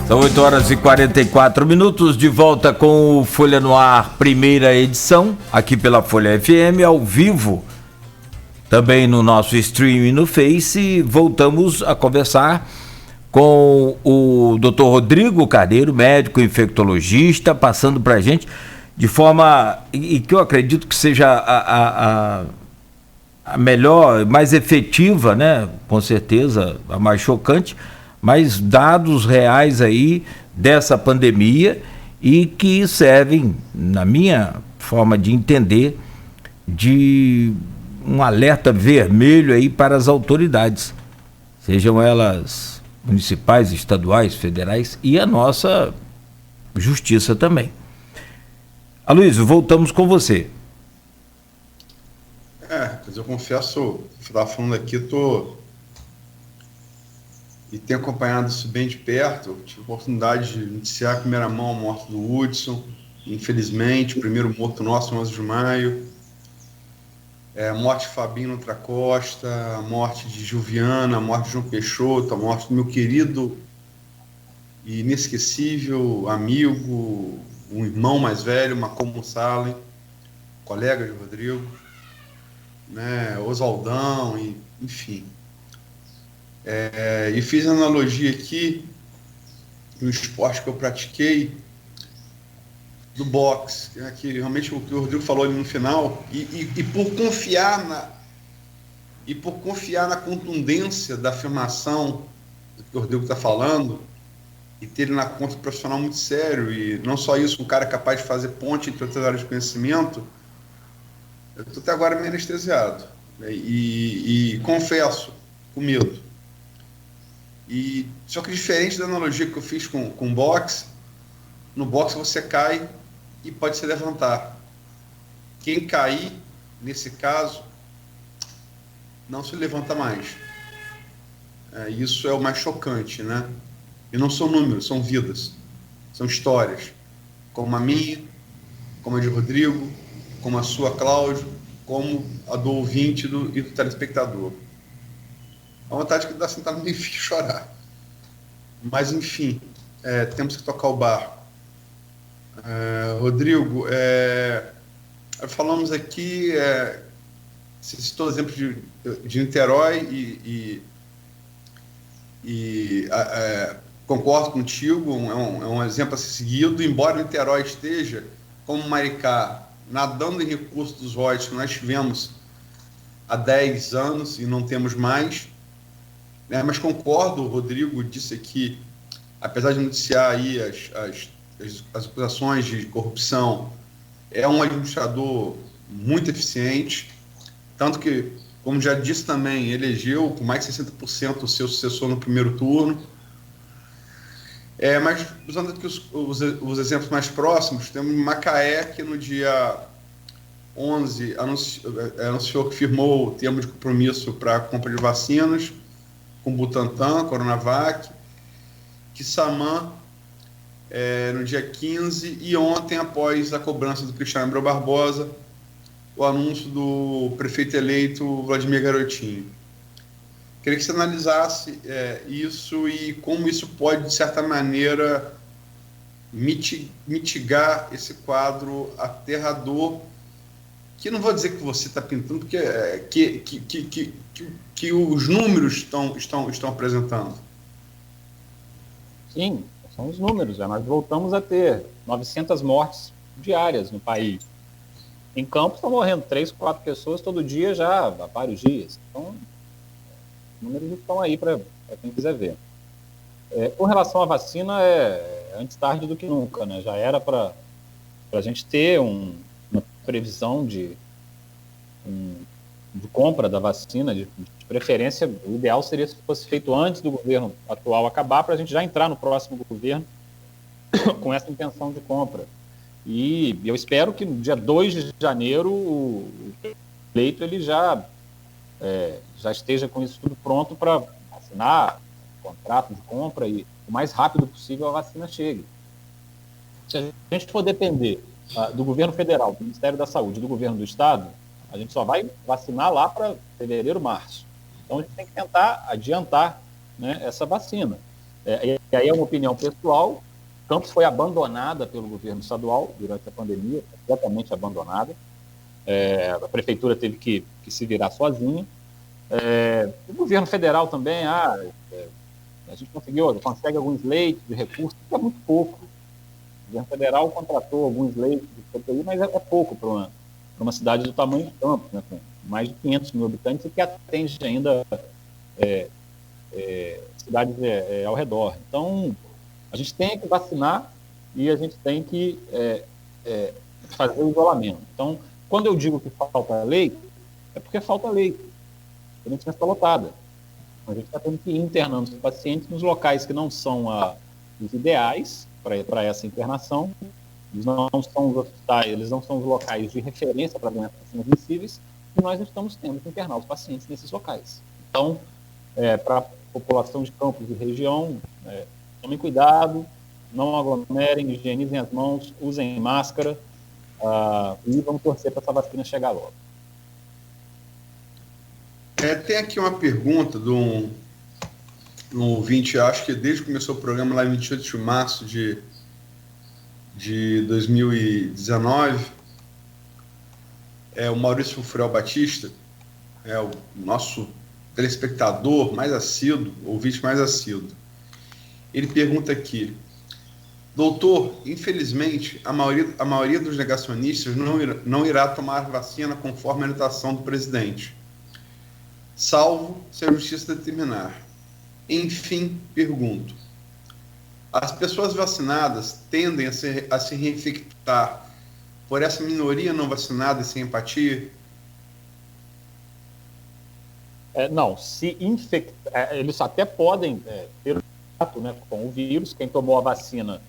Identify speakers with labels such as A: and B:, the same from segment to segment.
A: São 8 horas e 44 minutos, de volta com o Folha no Ar, primeira edição, aqui pela Folha FM, ao vivo, também no nosso streaming no Face. Voltamos a conversar com o Dr. Rodrigo Carneiro, médico infectologista, passando para a gente de forma, e que eu acredito que seja a melhor, mais efetiva, né? Com certeza, a mais chocante, mas dados reais aí dessa pandemia e que servem, na minha forma de entender, de um alerta vermelho aí para as autoridades, sejam elas municipais, estaduais, federais e a nossa justiça também. Aloysio, voltamos com você.
B: Mas eu confesso, eu estava falando aqui, e tenho acompanhado isso bem de perto. Eu tive a oportunidade de noticiar a primeira mão a morte do Hudson, infelizmente, o primeiro morto nosso, 11 de maio. A morte de Fabinho Tracosta, a morte de Gilviana, a morte de João Peixoto, a morte do meu querido e inesquecível amigo, um irmão mais velho, Macomo Salem, colega de Rodrigo, né, Oswaldão, enfim. E fiz analogia aqui no esporte que eu pratiquei do boxe, né, que realmente o que o Rodrigo falou ali no final, e por confiar na contundência da afirmação do que o Rodrigo está falando, e ter ele na conta profissional muito sério, e não só isso, um cara capaz de fazer ponte entre outras áreas de conhecimento, eu estou até agora meio anestesiado, né, e confesso, com medo. Só que diferente da analogia que eu fiz com boxe, no boxe você cai e pode se levantar. Quem cair, nesse caso, não se levanta mais. Isso é o mais chocante, né? E não são números, são vidas, são histórias, como a minha, como a de Rodrigo, como a sua, Cláudio, como a do ouvinte e do telespectador. A vontade que dá sentar no meio e chorar. Mas, enfim, temos que tocar o barco. Rodrigo, falamos aqui, você citou o exemplo de Niterói concordo contigo, é um exemplo a ser seguido, embora Niterói esteja, como Maricá, nadando em recursos dos royalties que nós tivemos há 10 anos e não temos mais. Mas concordo, o Rodrigo disse aqui, apesar de noticiar aí as acusações de corrupção, é um administrador muito eficiente, tanto que, como já disse também, elegeu com mais de 60% o seu sucessor no primeiro turno. Mas, usando aqui os exemplos mais próximos, temos Macaé, que no dia 11 anunciou que firmou o termo de compromisso para a compra de vacinas, com Butantan, Coronavac, Quissamã, no dia 15, e ontem, após a cobrança do Cristiano Abreu Barbosa, o anúncio do prefeito eleito Vladimir Garotinho. Queria que você analisasse isso e como isso pode, de certa maneira, mitigar esse quadro aterrador, que não vou dizer que você está pintando, porque que os números estão apresentando.
C: Sim, são os números. Nós voltamos a ter 900 mortes diárias no país. Em Campos estão morrendo 3, 4 pessoas todo dia já há vários dias. Então, os números estão aí para quem quiser ver. Com relação à vacina, antes tarde do que nunca, né? Já era para a gente ter uma previsão de compra da vacina, de preferência. O ideal seria se fosse feito antes do governo atual acabar, para a gente já entrar no próximo governo com essa intenção de compra. E eu espero que no dia 2 de janeiro o eleito ele já esteja com isso tudo pronto para assinar o contrato de compra e o mais rápido possível a vacina chegue. Se a gente for depender do governo federal, do Ministério da Saúde, do governo do Estado, a gente só vai vacinar lá para fevereiro, março. Então a gente tem que tentar adiantar, né, essa vacina. E aí é uma opinião pessoal. Campos foi abandonada pelo governo estadual durante a pandemia, completamente abandonada. A prefeitura teve que se virar sozinha. O governo federal também, a gente consegue alguns leitos de recursos, que é muito pouco. O governo federal contratou alguns leitos de CTI, mas é pouco para uma cidade do tamanho de Campos, né, com mais de 500 mil habitantes, e que atende ainda cidades ao redor. Então, a gente tem que vacinar e a gente tem que fazer o isolamento. Então, quando eu digo que falta leito, é porque falta leito. A gente está lotada. A gente está tendo que ir internando os pacientes nos locais que não são os ideais para essa internação. Eles não são os hospitais, eles não são os locais de referência para doenças transmissíveis, e nós estamos tendo que internar os pacientes nesses locais. Então, para a população de Campos e região, tomem cuidado, não aglomerem, higienizem as mãos, usem máscara, e vamos torcer para essa vacina chegar logo.
B: Tem aqui uma pergunta de um ouvinte, acho que desde que começou o programa lá em 28 de março de 2019, o Maurício Furel Batista, o nosso telespectador mais assíduo, ouvinte mais assíduo. Ele pergunta aqui: doutor, infelizmente, a maioria dos negacionistas não irá tomar vacina conforme a orientação do presidente, salvo se a justiça determinar. Enfim, pergunto: as pessoas vacinadas tendem a se reinfectar por essa minoria não vacinada e sem empatia?
C: Não, se infectar, eles até podem ter contato, né, com o vírus. Quem tomou a vacina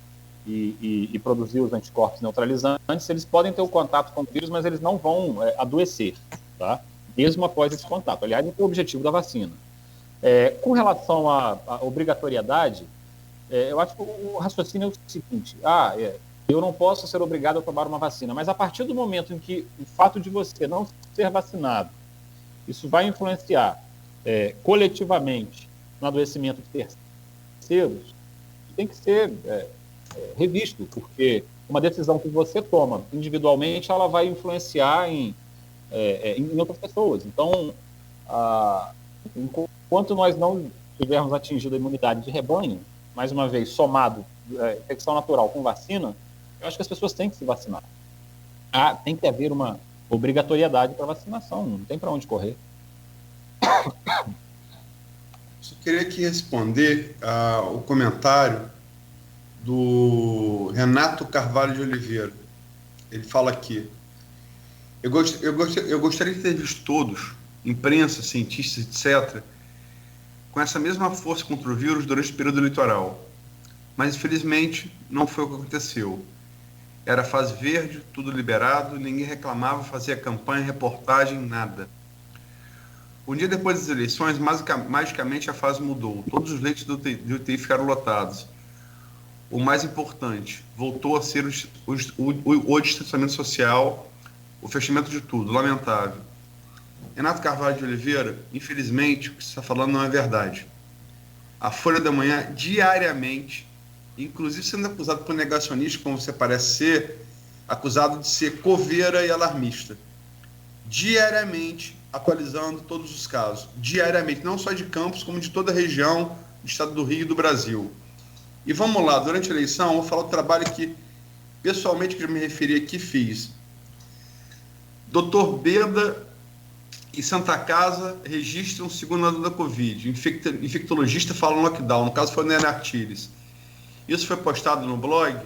C: e produziu os anticorpos neutralizantes, eles podem ter o contato com o vírus, mas eles não vão adoecer, tá? Mesmo após esse contato. Aliás, esse é o objetivo da vacina. Com relação à obrigatoriedade, eu acho que o raciocínio é o seguinte: eu não posso ser obrigado a tomar uma vacina, mas a partir do momento em que o fato de você não ser vacinado, isso vai influenciar coletivamente no adoecimento de terceiros, tem que ser revisto, porque uma decisão que você toma individualmente, ela vai influenciar em outras pessoas. Então, enquanto nós não tivermos atingido a imunidade de rebanho, mais uma vez, somado infecção natural com vacina, eu acho que as pessoas têm que se vacinar. Tem que haver uma obrigatoriedade para vacinação, não tem para onde correr.
B: Só queria aqui responder o comentário do Renato Carvalho de Oliveira. Ele fala aqui: eu gostaria de ter visto todos, imprensa, cientistas, etc., com essa mesma força contra o vírus durante o período eleitoral. Mas, infelizmente, não foi o que aconteceu. Era fase verde, tudo liberado, ninguém reclamava, fazia campanha, reportagem, nada. Um dia depois das eleições, magicamente a fase mudou. Todos os leitos do UTI ficaram lotados. O mais importante, voltou a ser o distanciamento social, o fechamento de tudo. Lamentável. Renato Carvalho de Oliveira, infelizmente, o que você está falando não é verdade. A Folha da Manhã, diariamente, inclusive sendo acusado por negacionista, como você parece ser, acusado de ser coveira e alarmista, diariamente atualizando todos os casos, diariamente, não só de Campos, como de toda a região do estado do Rio e do Brasil. E vamos lá, durante a eleição, eu vou falar do trabalho que, pessoalmente, que eu me referi aqui, fiz. Dr. Beda e Santa Casa registram o segundo ano da Covid. Infectologista fala no lockdown, no caso foi o Nené Artiles. Isso foi postado no blog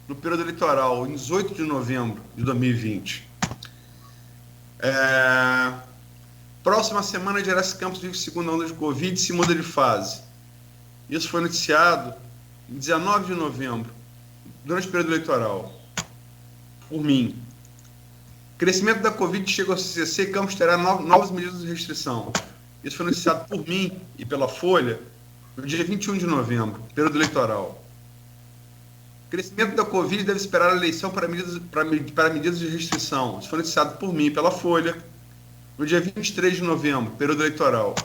B: no período eleitoral, em 18 de novembro de 2020. Próxima semana, de Gerais Campos vive segunda onda de Covid e se muda de fase. Isso foi noticiado em 19 de novembro, durante o período eleitoral, por mim. Crescimento da Covid chega ao CCC e Campos terá novas medidas de restrição. Isso foi noticiado por mim e pela Folha no dia 21 de novembro, período eleitoral. Crescimento da Covid deve esperar a eleição para medidas de restrição. Isso foi noticiado por mim e pela Folha no dia 23 de novembro, período eleitoral.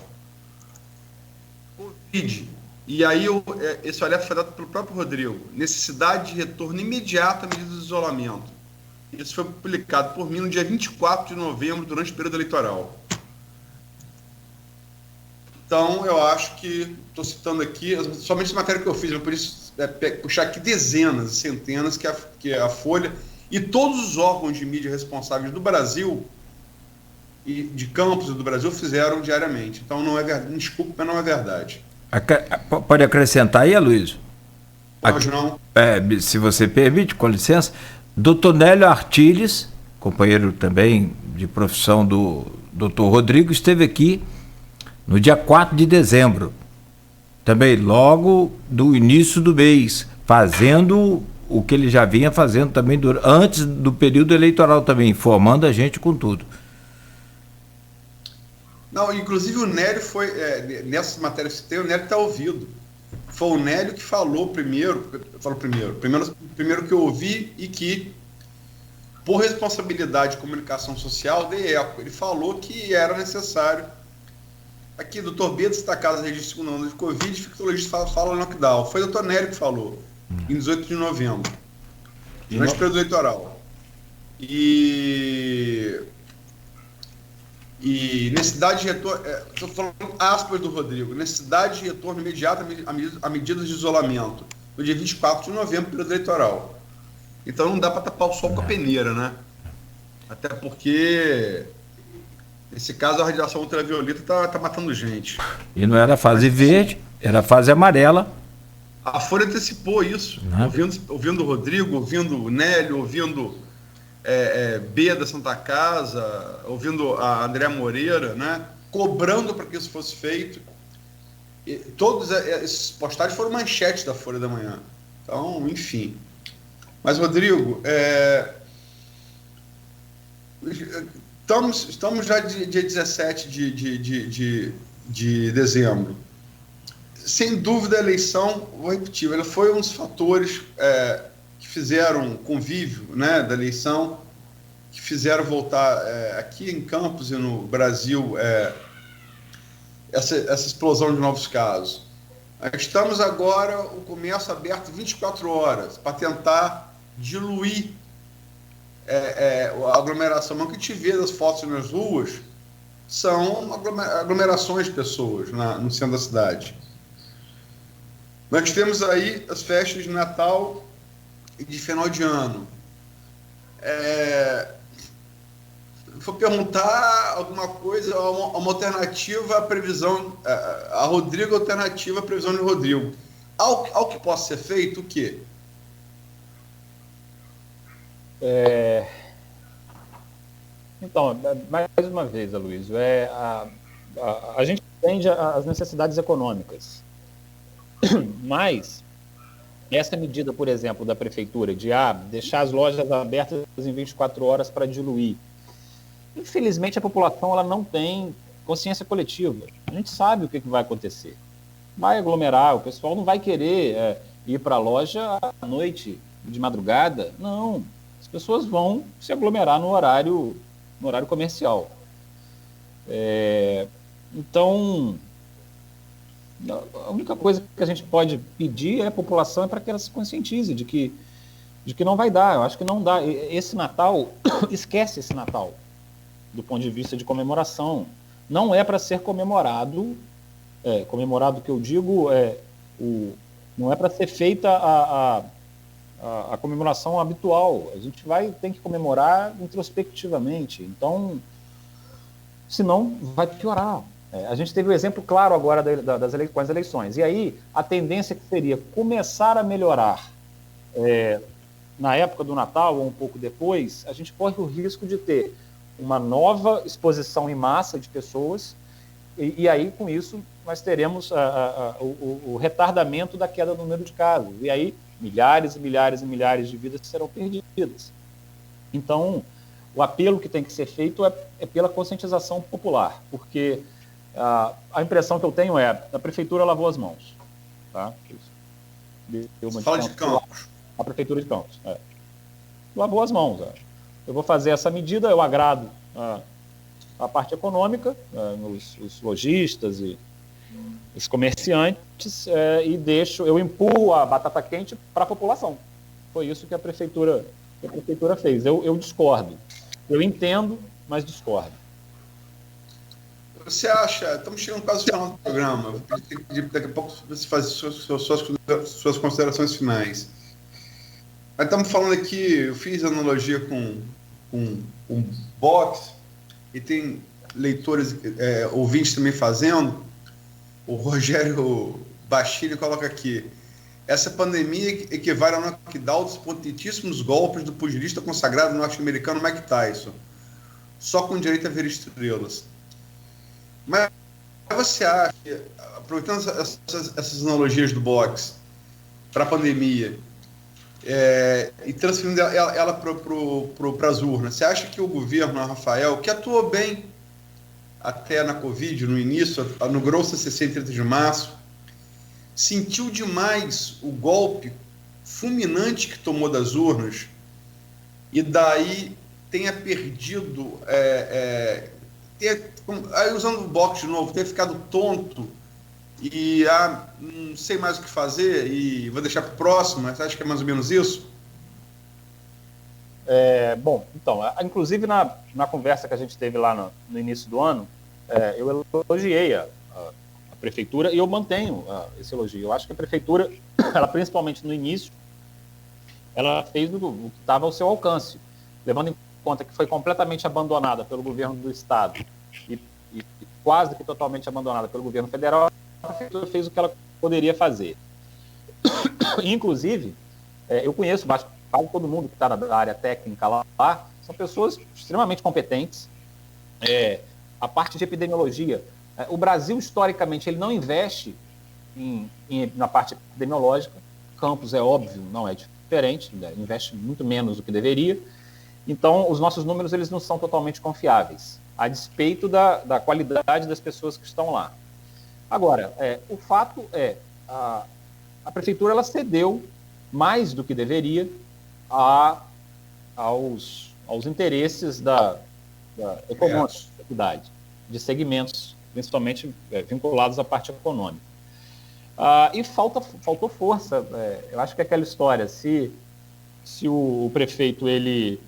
B: Covid E aí esse alerta foi dado pelo próprio Rodrigo. Necessidade de retorno imediato à medida de isolamento. Isso foi publicado por mim no dia 24 de novembro, durante o período eleitoral. Então, eu acho que, estou citando aqui, somente a matéria que eu fiz, eu por isso puxar aqui dezenas e centenas que a Folha e todos os órgãos de mídia responsáveis do Brasil e de campos do Brasil fizeram diariamente. Então, não é verdade, desculpe, mas não é verdade.
A: Pode acrescentar aí, Aloysio?
B: Pode não.
A: Se você permite, com licença, Dr. Nélio Artiles, companheiro também de profissão do Dr. Rodrigo, esteve aqui no dia 4 de dezembro, também logo do início do mês, fazendo o que ele já vinha fazendo também antes do período eleitoral também, informando a gente com tudo.
B: Não, inclusive o Nélio foi, nessas matérias que tem, o Nélio está ouvido. Foi o Nélio que falou primeiro que eu ouvi e que, por responsabilidade de comunicação social, dei eco. Ele falou que era necessário. Aqui, doutor Beto está casa registro segunda onda de Covid, infectologista fala lockdown. Foi o doutor Nélio que falou, em 18 de novembro, durante o período eleitoral. E necessidade de retorno, estou falando aspas do Rodrigo, necessidade de retorno imediato a medidas de isolamento, no dia 24 de novembro, período eleitoral. Então não dá para tapar o sol com a peneira, né? Até porque, nesse caso, a radiação ultravioleta tá matando gente.
A: E não era fase verde, era fase amarela.
B: A Folha antecipou isso, ouvindo o Rodrigo, ouvindo o Nélio, ouvindo B da Santa Casa, ouvindo a André Moreira, né, cobrando para que isso fosse feito. E todos esses postagens foram manchetes da Folha da Manhã. Então, enfim. Mas, Rodrigo, estamos já dia 17 de dezembro. Sem dúvida, a eleição, vou repetir, ela foi um dos fatores que fizeram convívio, né, da eleição, que fizeram voltar aqui em Campos e no Brasil essa explosão de novos casos. Estamos agora, o comércio aberto 24 horas, para tentar diluir a aglomeração. Mas o que a gente vê das fotos nas ruas são aglomerações de pessoas no centro da cidade. Nós temos aí as festas de Natal e de final de ano. Vou perguntar alguma coisa, uma alternativa à previsão, a Rodrigo, alternativa à previsão de Rodrigo. Ao que possa ser feito, o quê?
C: Então, mais uma vez, Aloysio, a gente entende as necessidades econômicas, mas essa medida, por exemplo, da prefeitura de deixar as lojas abertas em 24 horas para diluir, infelizmente a população ela não tem consciência coletiva. A gente sabe o que vai acontecer. Vai aglomerar, o pessoal não vai querer ir para a loja à noite, de madrugada. Não, as pessoas vão se aglomerar no horário comercial. Então, a única coisa que a gente pode pedir à população é para que ela se conscientize de que não vai dar. Eu acho que não dá. Esse Natal, esquece esse Natal, do ponto de vista de comemoração. Não é para ser comemorado, comemorado que eu digo, não é para ser feita a comemoração habitual. A gente tem que comemorar introspectivamente. Então, senão vai piorar. A gente teve o exemplo claro agora com as eleições. E aí, a tendência que seria começar a melhorar na época do Natal ou um pouco depois, a gente corre o risco de ter uma nova exposição em massa de pessoas e aí, com isso, nós teremos o retardamento da queda do número de casos. E aí, milhares e milhares e milhares de vidas serão perdidas. Então, o apelo que tem que ser feito é pela conscientização popular, porque a impressão que eu tenho a prefeitura lavou as mãos. Tá?
B: Você fala de Campos.
C: A prefeitura de Campos. Lavou as mãos. Eu vou fazer essa medida, eu agrado a parte econômica, os lojistas e os comerciantes e eu empurro a batata quente para a população. Foi isso que a prefeitura fez. Eu discordo. Eu entendo, mas discordo.
B: Você acha, estamos chegando quase ao final do programa, vou pedir daqui a pouco você fazer suas considerações finais. Mas estamos falando aqui, eu fiz analogia com boxe, e tem leitores, ouvintes também fazendo. O Rogério Bachini coloca aqui: essa pandemia equivale a um knockdown dos potentíssimos golpes do pugilista consagrado norte-americano Mike Tyson, só com direito a ver estrelas. Mas você acha que, aproveitando essas analogias do boxe para a pandemia, e transferindo ela para as urnas, você acha que o governo, Rafael, que atuou bem até na Covid, no início, no grosso CC 30 de março, sentiu demais o golpe fulminante que tomou das urnas e daí tenha perdido, usando o boxe de novo, ter ficado tonto e não sei mais o que fazer e vou deixar para o próximo? Mas acho que é mais ou menos isso?
C: Bom, então, inclusive na conversa que a gente teve lá no início do ano, eu elogiei a prefeitura e eu mantenho esse elogio. Eu acho que a prefeitura, ela principalmente no início, ela fez o que estava ao seu alcance, levando em conta que foi completamente abandonada pelo governo do estado e quase que totalmente abandonada pelo governo federal. A prefeitura fez o que ela poderia fazer. Inclusive, eu conheço quase todo mundo que está na área técnica lá, são pessoas extremamente competentes. A parte de epidemiologia, o Brasil, historicamente, ele não investe na parte epidemiológica. Campos, é óbvio, não é diferente, investe muito menos do que deveria. Então, os nossos números eles não são totalmente confiáveis, a despeito da qualidade das pessoas que estão lá. Agora, o fato a prefeitura ela cedeu mais do que deveria aos interesses econômicos da cidade, de segmentos, principalmente vinculados à parte econômica. E faltou força. Eu acho que é aquela história, se o prefeito, ele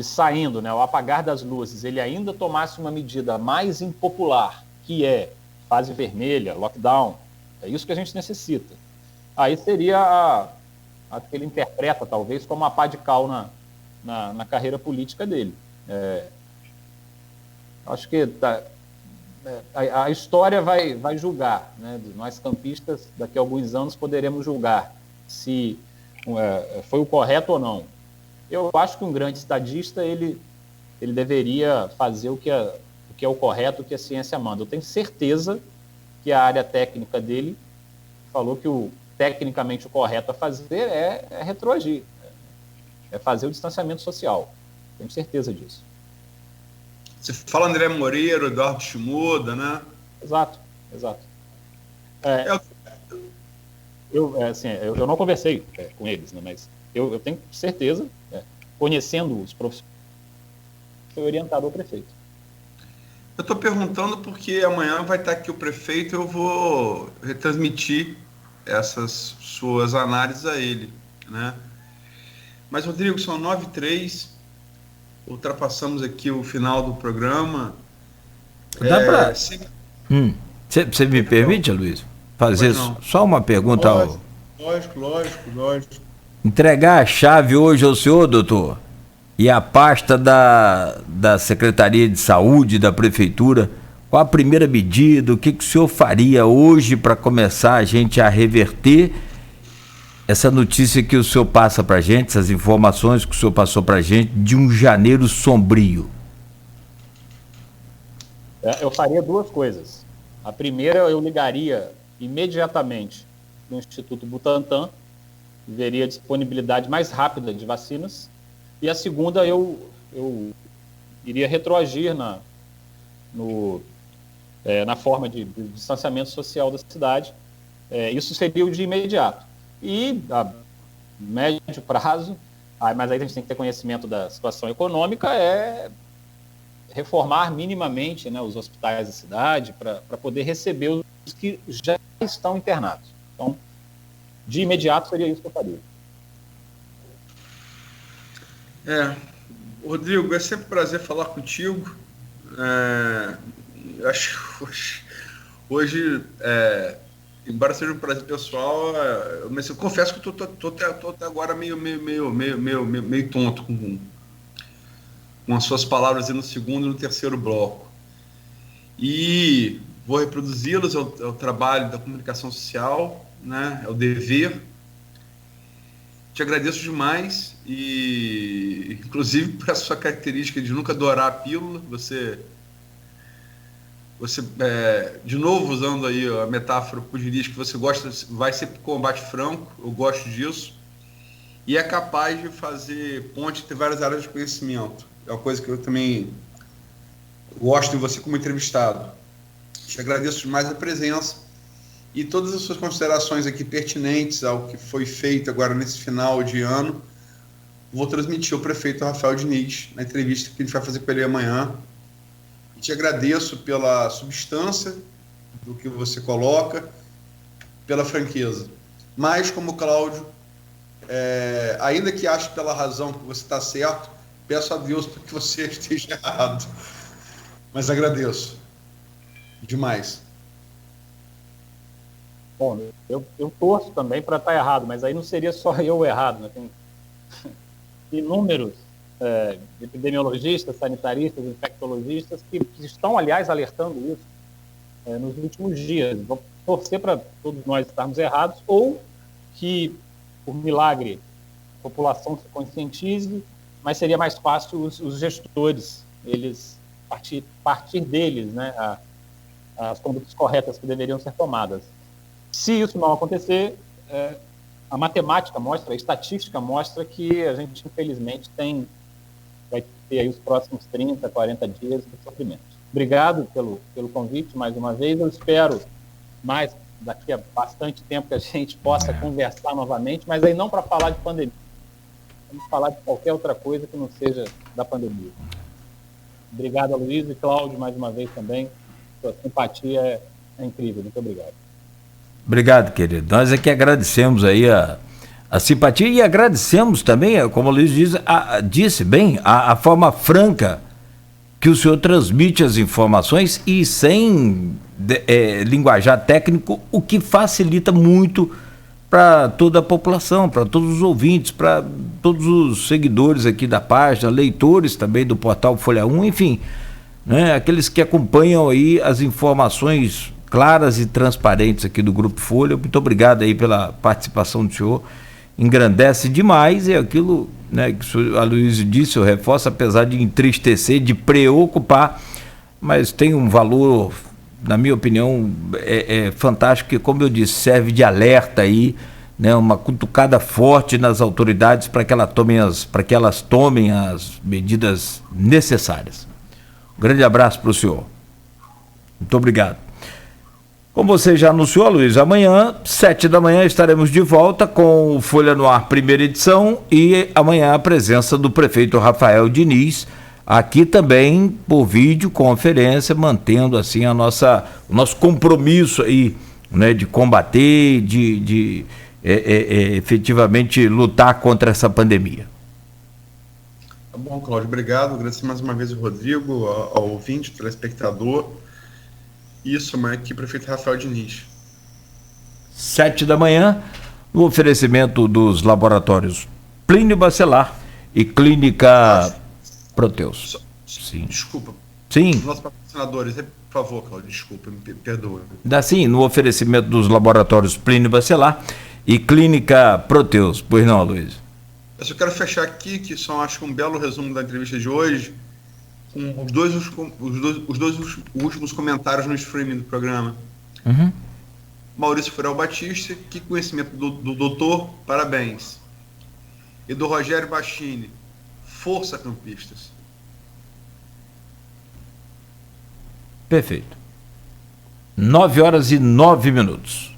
C: saindo, ao apagar das luzes, ele ainda tomasse uma medida mais impopular, que é fase vermelha, lockdown, é isso que a gente necessita. Aí seria a que ele interpreta, talvez, como uma pá de cal na carreira política dele. Acho que a história vai julgar, né? Nós campistas, daqui a alguns anos, poderemos julgar se foi o correto ou não. Eu acho que um grande estadista, ele deveria fazer o que é o correto, o que a ciência manda. Eu tenho certeza que a área técnica dele falou que tecnicamente o correto a fazer é retroagir, é fazer o distanciamento social. Tenho certeza disso.
B: Você fala André Moreira, Eduardo Shimoda, né?
C: Exato. Eu não conversei com eles, né, mas eu tenho certeza, conhecendo os professores, foi orientado ao prefeito.
B: Eu estou perguntando porque amanhã vai estar aqui o prefeito e eu vou retransmitir essas suas análises a ele, né? Mas, Rodrigo, são 9h03, ultrapassamos aqui o final do programa.
A: Dá para... Você me permite, Luiz, fazer só uma pergunta?
B: Lógico.
A: Entregar a chave hoje ao senhor, doutor, e a pasta da Secretaria de Saúde, da Prefeitura, qual a primeira medida, o que o senhor faria hoje para começar a gente a reverter essa notícia que o senhor passa para a gente, essas informações que o senhor passou para a gente de um janeiro sombrio?
C: Eu faria duas coisas. A primeira, eu ligaria imediatamente no Instituto Butantan, veria a disponibilidade mais rápida de vacinas. E a segunda, eu iria retroagir na forma de distanciamento social da cidade. Isso seria o de imediato. E a médio prazo, mas aí a gente tem que ter conhecimento da situação econômica, reformar minimamente, né, os hospitais da cidade para poder receber os que já estão internados. Então, de imediato seria isso que eu faria.
B: Rodrigo, é sempre um prazer falar contigo. Acho que hoje, embora seja um prazer pessoal, mas eu confesso que tô até agora meio tonto com as suas palavras no segundo e no terceiro bloco. E vou reproduzi-las, é o trabalho da comunicação social, né? É o dever. Te agradeço demais e, inclusive, por essa sua característica de nunca dourar a pílula, você de novo, usando aí a metáfora pugilística, você vai ser para o combate franco, eu gosto disso, e é capaz de fazer ponte entre várias áreas de conhecimento. É uma coisa que eu também gosto de você como entrevistado. Te agradeço demais a presença e todas as suas considerações aqui pertinentes ao que foi feito agora nesse final de ano. Vou transmitir ao prefeito Rafael Diniz na entrevista que a gente vai fazer com ele amanhã. E te agradeço pela substância do que você coloca, pela franqueza. Mas, como o Cláudio, ainda que ache pela razão que você está certo, peço a Deus para que você esteja errado. Mas agradeço demais.
C: Bom, eu torço também para estar errado, mas aí não seria só eu errado, né? Tem inúmeros epidemiologistas, sanitaristas, infectologistas que estão, aliás, alertando isso nos últimos dias. Vou torcer para todos nós estarmos errados ou que, por milagre, a população se conscientize, mas seria mais fácil os gestores, eles partir deles, né, as condutas corretas que deveriam ser tomadas. Se isso não acontecer, a matemática mostra, a estatística mostra que a gente, infelizmente, vai ter aí os próximos 30, 40 dias de sofrimento. Obrigado pelo convite, mais uma vez. Eu espero mais daqui a bastante tempo que a gente possa conversar novamente, mas aí não para falar de pandemia. Vamos falar de qualquer outra coisa que não seja da pandemia. Obrigado a Luiz e Cláudio, mais uma vez também. Sua simpatia é incrível. Muito obrigado.
A: Obrigado, querido. Nós aqui agradecemos aí a simpatia e agradecemos também, como o Luiz disse bem, a forma franca que o senhor transmite as informações e sem linguajar técnico, o que facilita muito para toda a população, para todos os ouvintes, para todos os seguidores aqui da página, leitores também do portal Folha 1, enfim, né, aqueles que acompanham aí as informações claras e transparentes aqui do Grupo Folha. Muito obrigado aí pela participação do senhor, engrandece demais, é aquilo, né, que a Luiz disse, eu reforço, apesar de entristecer, de preocupar, mas tem um valor, na minha opinião, fantástico, que, como eu disse, serve de alerta aí, né, uma cutucada forte nas autoridades para que elas tomem as medidas necessárias. Um grande abraço para o senhor. Muito obrigado. Como você já anunciou, Luiz, amanhã, 7h estaremos de volta com o Folha no Ar, primeira edição, e amanhã a presença do prefeito Rafael Diniz, aqui também por videoconferência, mantendo assim o nosso compromisso aí, né, de combater, de efetivamente lutar contra essa pandemia.
B: Tá bom, Cláudio, obrigado. Agradecer mais uma vez ao Rodrigo, ao ouvinte, ao telespectador. Isso, mas aqui, prefeito Rafael Diniz.
A: 7h, no oferecimento dos laboratórios Plínio Bacelar e Clínica Proteus. Sim.
B: Desculpa.
A: Sim.
B: Nossos patrocinadores, por favor, Cláudio, desculpa, me perdoa.
A: Sim, no oferecimento dos laboratórios Plínio Bacelar e Clínica Proteus. Pois não, Luiz?
B: Eu só quero fechar aqui, que só acho um belo resumo da entrevista de hoje, com os dois últimos comentários no streaming do programa.
A: Uhum.
B: Maurício Furel Batista, que conhecimento do doutor, parabéns. E do Rogério Bachini, força campistas.
A: Perfeito. 9h09.